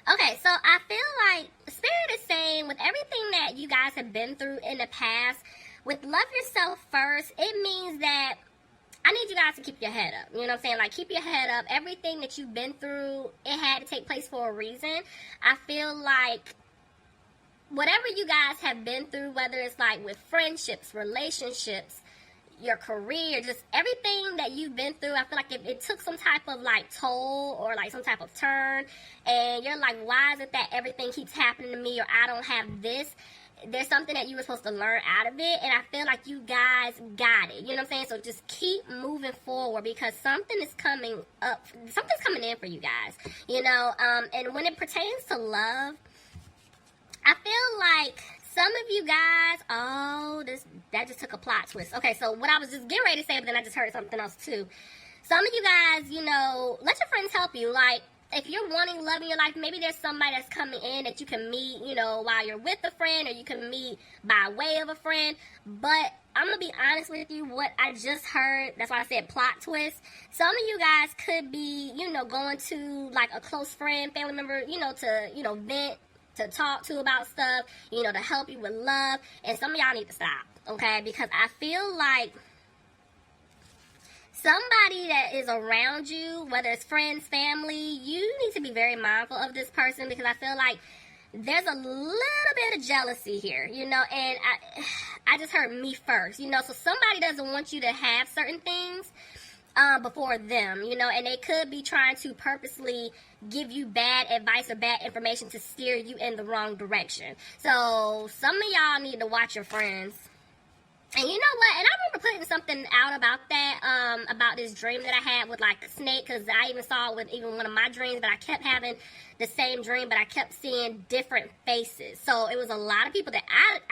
Okay, so I feel like Spirit is saying with everything that you guys have been through in the past, with love yourself first, it means that I need you guys to keep your head up. You know what I'm saying? Like, keep your head up. Everything that you've been through, it had to take place for a reason. I feel like whatever you guys have been through, whether it's like with friendships, relationships, your career, just everything that you've been through, I feel like it took some type of like toll or like some type of turn, and you're like, why is it that everything keeps happening to me, or I don't have this? There's something that you were supposed to learn out of it, and I feel like you guys got it. You know what I'm saying? So just keep moving forward, because something is coming up, something's coming in for you guys, you know. And when it pertains to love, I feel like some of you guys, that just took a plot twist. Okay, so what I was just getting ready to say, but then I just heard something else too. Some of you guys, you know, let your friends help you. Like, if you're wanting love in your life, maybe there's somebody that's coming in that you can meet, you know, while you're with a friend, or you can meet by way of a friend. But I'm going to be honest with you, what I just heard, that's why I said plot twist. Some of you guys could be, you know, going to like a close friend, family member, you know, to, you know, vent, to talk to about stuff, you know, to help you with love. And some of y'all need to stop, okay? Because I feel like somebody that is around you, whether it's friends, family, you need to be very mindful of this person, because I feel like there's a little bit of jealousy here, you know, and I just heard me first, you know, so somebody doesn't want you to have certain things before them, you know, and they could be trying to purposely give you bad advice or bad information to steer you in the wrong direction. So some of y'all need to watch your friends. And you know what? And I remember putting something out about that, about this dream that I had with like a snake, because I even saw it with even one of my dreams, but I kept having the same dream, but I kept seeing different faces. So it was a lot of people that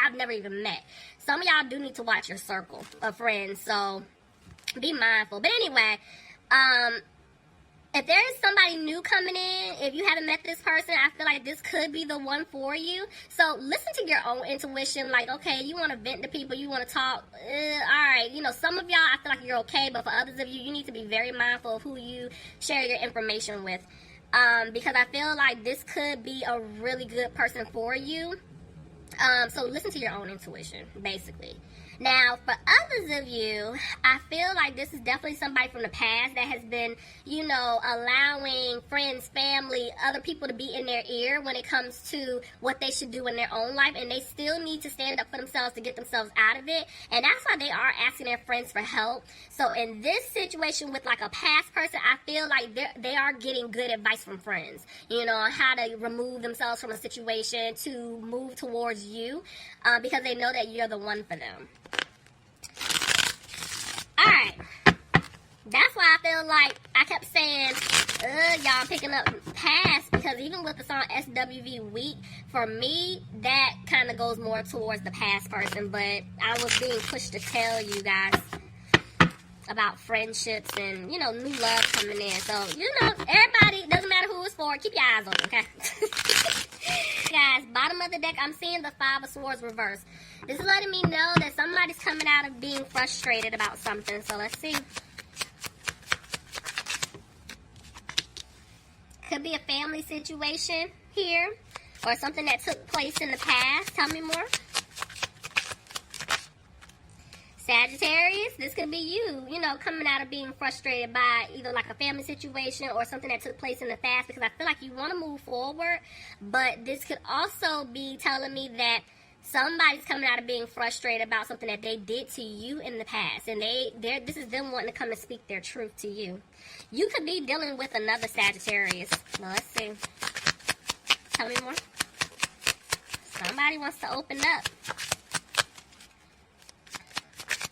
I've never even met. Some of y'all do need to watch your circle of friends, so be mindful. But anyway, if there is somebody new coming in, if you haven't met this person, I feel like this could be the one for you. So listen to your own intuition. Like, okay, you want to vent to people, you want to talk. All right, you know, some of y'all, I feel like you're okay, but for others of you, you need to be very mindful of who you share your information with. Because I feel like this could be a really good person for you. So listen to your own intuition, basically. Now, for others of you, I feel like this is definitely somebody from the past that has been, you know, allowing friends, family, other people to be in their ear when it comes to what they should do in their own life, and they still need to stand up for themselves to get themselves out of it, and that's why they are asking their friends for help. So in this situation with like a past person, I feel like they are getting good advice from friends, you know, on how to remove themselves from a situation to move towards you, because they know that you're the one for them. Alright, that's why I feel like I kept saying, y'all picking up past, because even with the song SWV Weak, for me, that kind of goes more towards the past person, but I was being pushed to tell you guys about friendships and, you know, new love coming in. So, you know, everybody, doesn't matter who it's for, keep your eyes open, okay? Guys, bottom of the deck, I'm seeing the Five of Swords reverse. This is letting me know that somebody's coming out of being frustrated about something. So let's see. Could be a family situation here, or something that took place in the past. Tell me more. Sagittarius, this could be you know, coming out of being frustrated by either like a family situation or something that took place in the past, because I feel like you want to move forward, but this could also be telling me that somebody's coming out of being frustrated about something that they did to you in the past, and this is them wanting to come and speak their truth to you. You could be dealing with another Sagittarius. Well, let's see. Tell me more. Somebody wants to open up.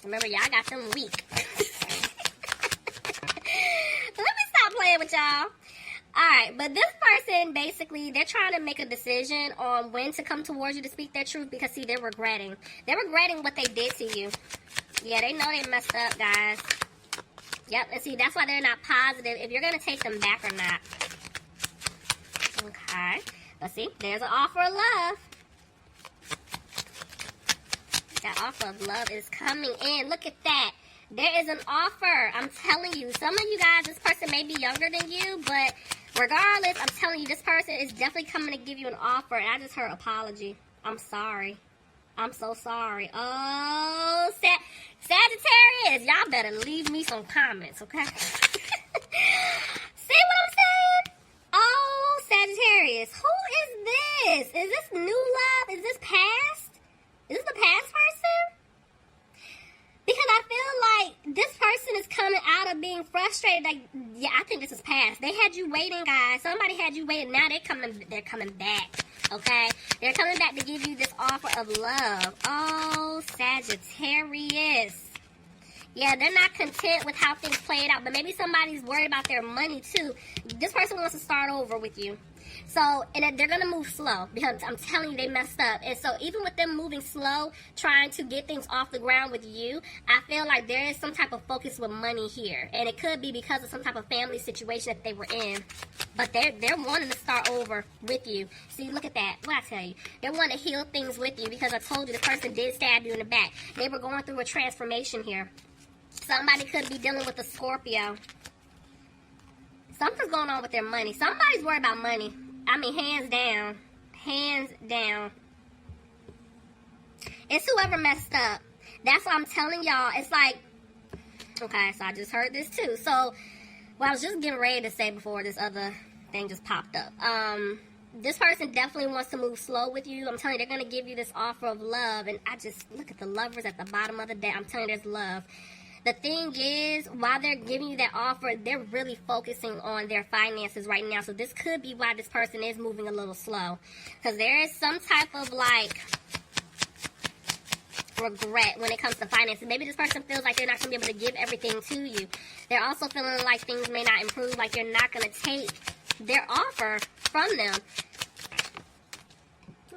Remember, y'all got them weak. Let me stop playing with y'all. Alright, but this person, basically, they're trying to make a decision on when to come towards you to speak their truth, because, see, they're regretting. They're regretting what they did to you. Yeah, they know they messed up, guys. Yep, and see, that's why they're not positive if you're going to take them back or not. Okay, let's see. There's an offer of love. That offer of love is coming in. Look at that. There is an offer. I'm telling you. Some of you guys, this person may be younger than you, but Regardless, I'm telling you, this person is definitely coming to give you an offer. And I just heard apology. I'm sorry. I'm so sorry. Oh, Sagittarius, y'all better leave me some comments, okay? See what I'm saying? Oh, Sagittarius, who is this? Is this new love? Is this past? Is this the past person? Because I feel like this person is coming out of being frustrated. Like, yeah, I think this is past. They had you waiting, guys. Somebody had you waiting. Now they're coming back. Okay? They're coming back to give you this offer of love. Oh, Sagittarius. Yeah, they're not content with how things played out, but maybe somebody's worried about their money too. This person wants to start over with you. So, and they're going to move slow because I'm telling you, they messed up. And so even with them moving slow, trying to get things off the ground with you, I feel like there is some type of focus with money here. And it could be because of some type of family situation that they were in. But they're wanting to start over with you. See, look at that. What I tell you? They want to heal things with you because I told you the person did stab you in the back. They were going through a transformation here. Somebody could be dealing with a Scorpio. Something's going on with their money. Somebody's worried about money. I mean, hands down. Hands down. It's whoever messed up. That's what I'm telling y'all. It's like, okay, so I just heard this too. So, what I was just getting ready to say before this other thing just popped up. This person definitely wants to move slow with you. I'm telling you, they're going to give you this offer of love. And I just, look at the lovers at the bottom of the deck. I'm telling you, there's love. The thing is, while they're giving you that offer, they're really focusing on their finances right now. So this could be why this person is moving a little slow. Because there is some type of, like, regret when it comes to finances. Maybe this person feels like they're not going to be able to give everything to you. They're also feeling like things may not improve, like you're not going to take their offer from them.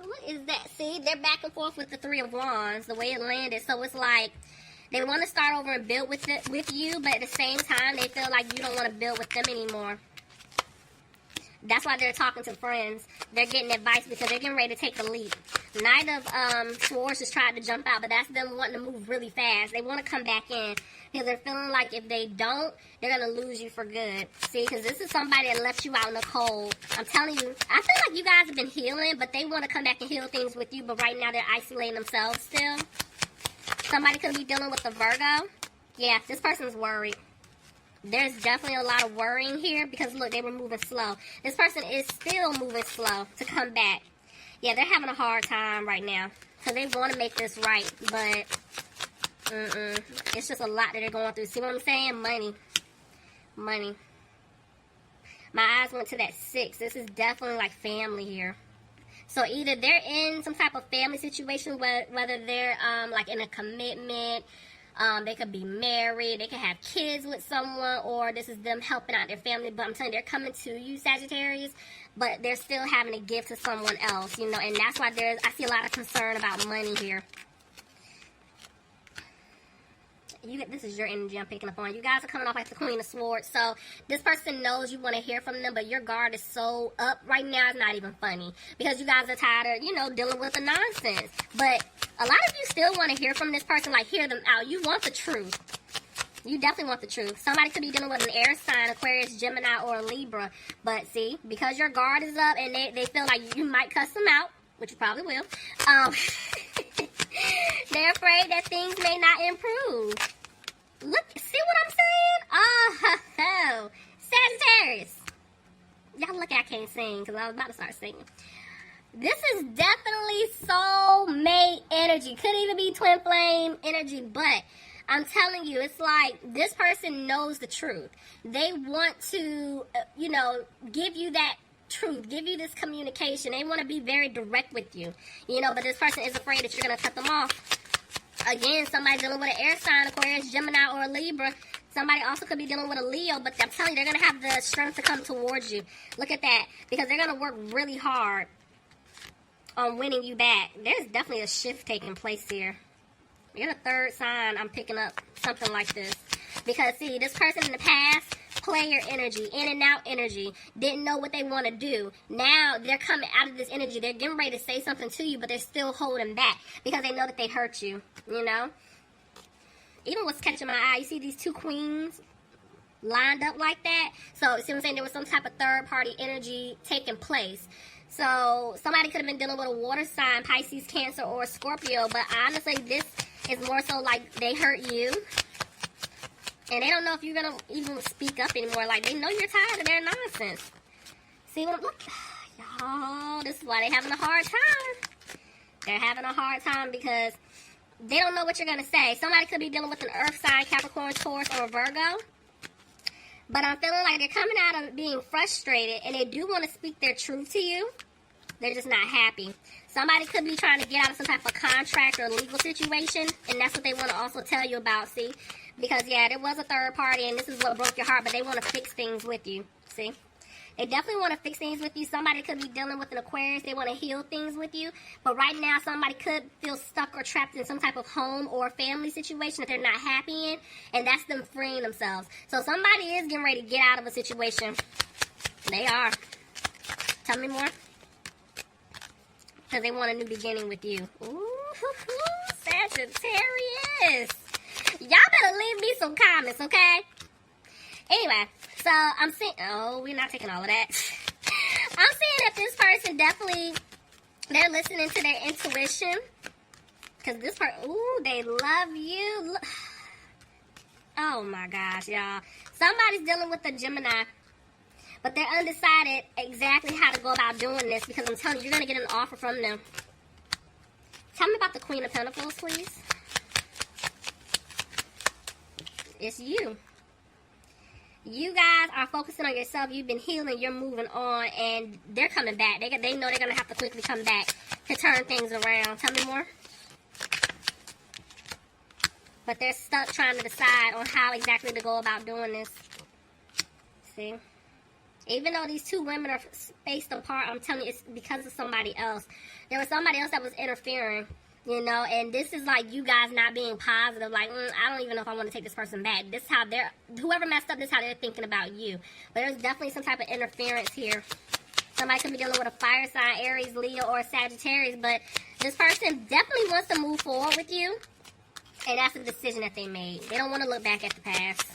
What is that? See, they're back and forth with the Three of Wands, the way it landed. So it's like, they want to start over and build with you, but at the same time, they feel like you don't want to build with them anymore. That's why they're talking to friends. They're getting advice because they're getting ready to take the leap. Knight of Swords just tried to jump out, but that's them wanting to move really fast. They want to come back in because they're feeling like if they don't, they're going to lose you for good. See, because this is somebody that left you out in the cold. I'm telling you, I feel like you guys have been healing, but they want to come back and heal things with you, but right now they're isolating themselves still. Somebody could be dealing with a Virgo. Yeah, this person's worried. There's definitely a lot of worrying here because, look, they were moving slow. This person is still moving slow to come back. Yeah, they're having a hard time right now because they want to make this right, but it's just a lot that they're going through. See what I'm saying? Money. My eyes went to that 6. This is definitely like family here. So either they're in some type of family situation, whether they're like in a commitment, they could be married, they could have kids with someone, or this is them helping out their family. But I'm telling you, they're coming to you, Sagittarius, but they're still having to give to someone else, you know, and that's why I see a lot of concern about money here. This is your energy I'm picking up on. You guys are coming off like the Queen of Swords. So this person knows you want to hear from them, but your guard is so up right now, it's not even funny. Because you guys are tired of, you know, dealing with the nonsense. But a lot of you still want to hear from this person, like hear them out. You want the truth. You definitely want the truth. Somebody could be dealing with an air sign, Aquarius, Gemini, or a Libra. But see, because your guard is up and they feel like you might cuss them out, which you probably will, they're afraid that things may not improve. Look, see what I'm saying? Oh, Sagittarius. Y'all look, I can't sing because I was about to start singing. This is definitely soulmate energy. Could even be twin flame energy, but I'm telling you, it's like this person knows the truth. They want to, you know, give you that truth, give you this communication. They want to be very direct with you, you know, but this person is afraid that you're going to cut them off. Again, somebody dealing with an air sign, Aquarius, Gemini, or a Libra. Somebody also could be dealing with a Leo, but I'm telling you, they're going to have the strength to come towards you. Look at that, because they're going to work really hard on winning you back. There's definitely a shift taking place here. You're the third sign I'm picking up something like this. Because, see, this person in the past, player energy, in and out energy, didn't know what they want to do. Now, they're coming out of this energy. They're getting ready to say something to you, but they're still holding back because they know that they hurt you, you know? Even what's catching my eye, you see these two queens? lined up like that. So, see what I'm saying? There was some type of third-party energy taking place. So, somebody could have been dealing with a water sign, Pisces, Cancer, or Scorpio. But honestly, this is more so like they hurt you. And they don't know if you're going to even speak up anymore. Like, they know you're tired of their nonsense. See what I'm... Look. Y'all, this is why they're having a hard time. They're having a hard time because they don't know what you're going to say. Somebody could be dealing with an earth sign, Capricorn, Taurus, or Virgo. But I'm feeling like they're coming out of being frustrated, and they do want to speak their truth to you. They're just not happy. Somebody could be trying to get out of some type of contract or legal situation, and that's what they want to also tell you about, see? Because, yeah, there was a third party, and this is what broke your heart, but they want to fix things with you, see? They definitely want to fix things with you. Somebody could be dealing with an Aquarius. They want to heal things with you. But right now, somebody could feel stuck or trapped in some type of home or family situation that they're not happy in. And that's them freeing themselves. So somebody is getting ready to get out of a situation. They are. Tell me more. Because they want a new beginning with you. Ooh, Sagittarius. Y'all better leave me some comments, okay? Anyway, so I'm seeing... Oh, we're not taking all of that. I'm seeing that this person definitely... They're listening to their intuition. Because this person... Ooh, they love you. Oh, my gosh, y'all. Somebody's dealing with a Gemini. But they're undecided exactly how to go about doing this. Because I'm telling you, you're going to get an offer from them. Tell me about the Queen of Pentacles, please. It's you. You guys are focusing on yourself. You've been healing. You're moving on. And they're coming back. They know they're going to have to quickly come back to turn things around. Tell me more. But they're stuck trying to decide on how exactly to go about doing this. See? Even though these two women are spaced apart, I'm telling you, it's because of somebody else. There was somebody else that was interfering. You know, and this is like you guys not being positive. Like, I don't even know if I want to take this person back. This is how they're, whoever messed up, this is how they're thinking about you. But there's definitely some type of interference here. Somebody could be dealing with a fire sign, Aries, Leo, or Sagittarius. But this person definitely wants to move forward with you. And that's the decision that they made. They don't want to look back at the past.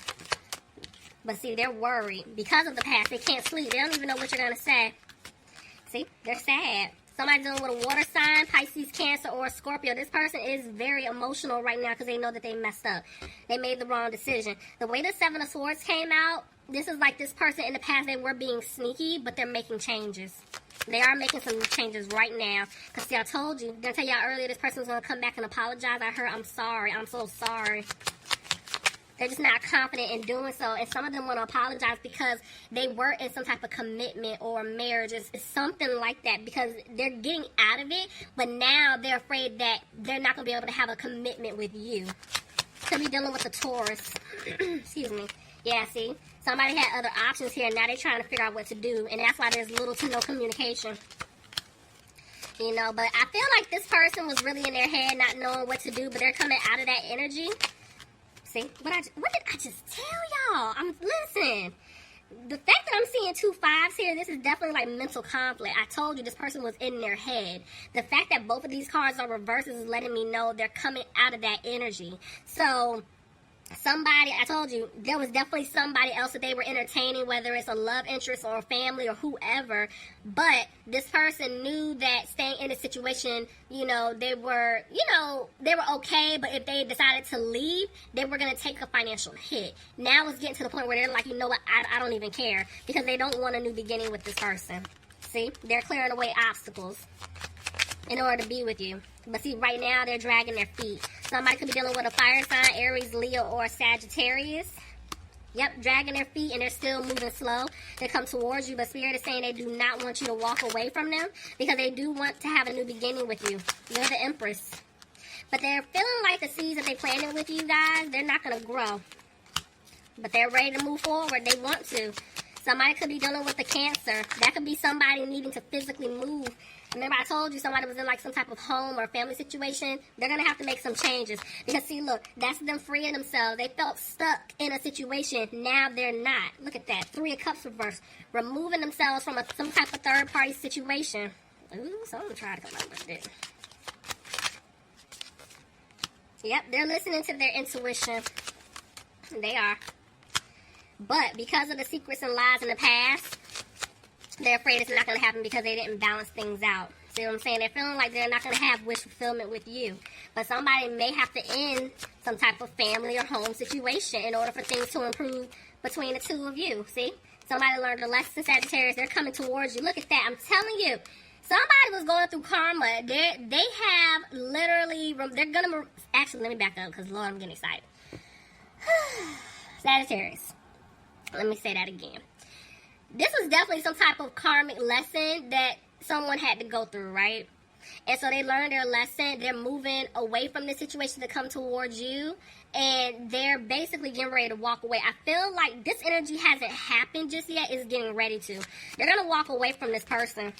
But see, they're worried. Because of the past, they can't sleep. They don't even know what you're going to say. See, they're sad. Somebody dealing with a water sign, Pisces, Cancer, or Scorpio. This person is very emotional right now because they know that they messed up. They made the wrong decision. The way the Seven of Swords came out, this is like this person in the past, they were being sneaky, but they're making changes. They are making some changes right now. Because see, I told you, did I tell y'all earlier this person was going to come back and apologize? I heard, I'm sorry. I'm so sorry. They're just not confident in doing so. And some of them want to apologize because they were in some type of commitment or marriage. It's something like that because they're getting out of it. But now they're afraid that they're not going to be able to have a commitment with you. Could be dealing with a Taurus. Excuse me. Yeah, see? Somebody had other options here. Now they're trying to figure out what to do. And that's why there's little to no communication. You know, but I feel like this person was really in their head not knowing what to do. But they're coming out of that energy. See, what did I just tell y'all? Listen, the fact that I'm seeing 2 5s here, this is definitely like mental conflict. I told you this person was in their head. The fact that both of these cards are reverses is letting me know they're coming out of that energy. So, somebody, I told you, there was definitely somebody else that they were entertaining, whether it's a love interest or a family or whoever. But this person knew that staying in a situation, you know, they were okay. But if they decided to leave, they were going to take a financial hit. Now it's getting to the point where they're like, you know what, I don't even care. Because they don't want a new beginning with this person. See, they're clearing away obstacles in order to be with you. But see, right now, they're dragging their feet. Somebody could be dealing with a fire sign, Aries, Leo, or Sagittarius. Yep, dragging their feet, and they're still moving slow. They come towards you, but Spirit is saying they do not want you to walk away from them because they do want to have a new beginning with you. They're the Empress. But they're feeling like the seeds that they planted with you guys, they're not going to grow. But they're ready to move forward. They want to. Somebody could be dealing with a Cancer. That could be somebody needing to physically move. Remember I told you somebody was in like some type of home or family situation? They're going to have to make some changes. Because see, look, that's them freeing themselves. They felt stuck in a situation. Now they're not. Look at that. 3 of Cups reversed. Removing themselves from some type of third-party situation. Ooh, someone tried to come up with it. Yep, they're listening to their intuition. They are. But because of the secrets and lies in the past, they're afraid it's not going to happen because they didn't balance things out. See what I'm saying? They're feeling like they're not going to have wish fulfillment with you. But somebody may have to end some type of family or home situation in order for things to improve between the two of you. See? Somebody learned a lesson, Sagittarius. They're coming towards you. Look at that. I'm telling you. Somebody was going through karma. They have literally, they're going to, actually, let me back up because, Lord, I'm getting excited. Sagittarius. Let me say that again. This was definitely some type of karmic lesson that someone had to go through, right? And so they learned their lesson. They're moving away from the situation to come towards you. And they're basically getting ready to walk away. I feel like this energy hasn't happened just yet. It's getting ready to. They're going to walk away from this person.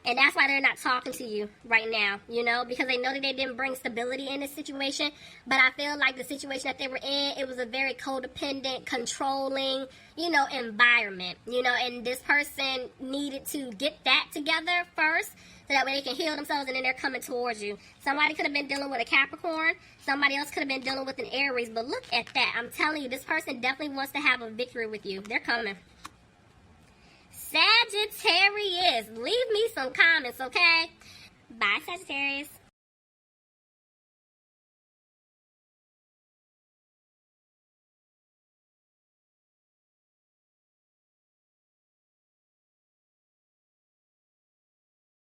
And that's why they're not talking to you right now, you know, because they know that they didn't bring stability in this situation. But I feel like the situation that they were in, it was a very codependent, controlling, you know, environment, you know, and this person needed to get that together first so that way they can heal themselves and then they're coming towards you. Somebody could have been dealing with a Capricorn. Somebody else could have been dealing with an Aries. But look at that. I'm telling you, this person definitely wants to have a victory with you. They're coming. Sagittarius, leave me some comments, okay? Bye, Sagittarius.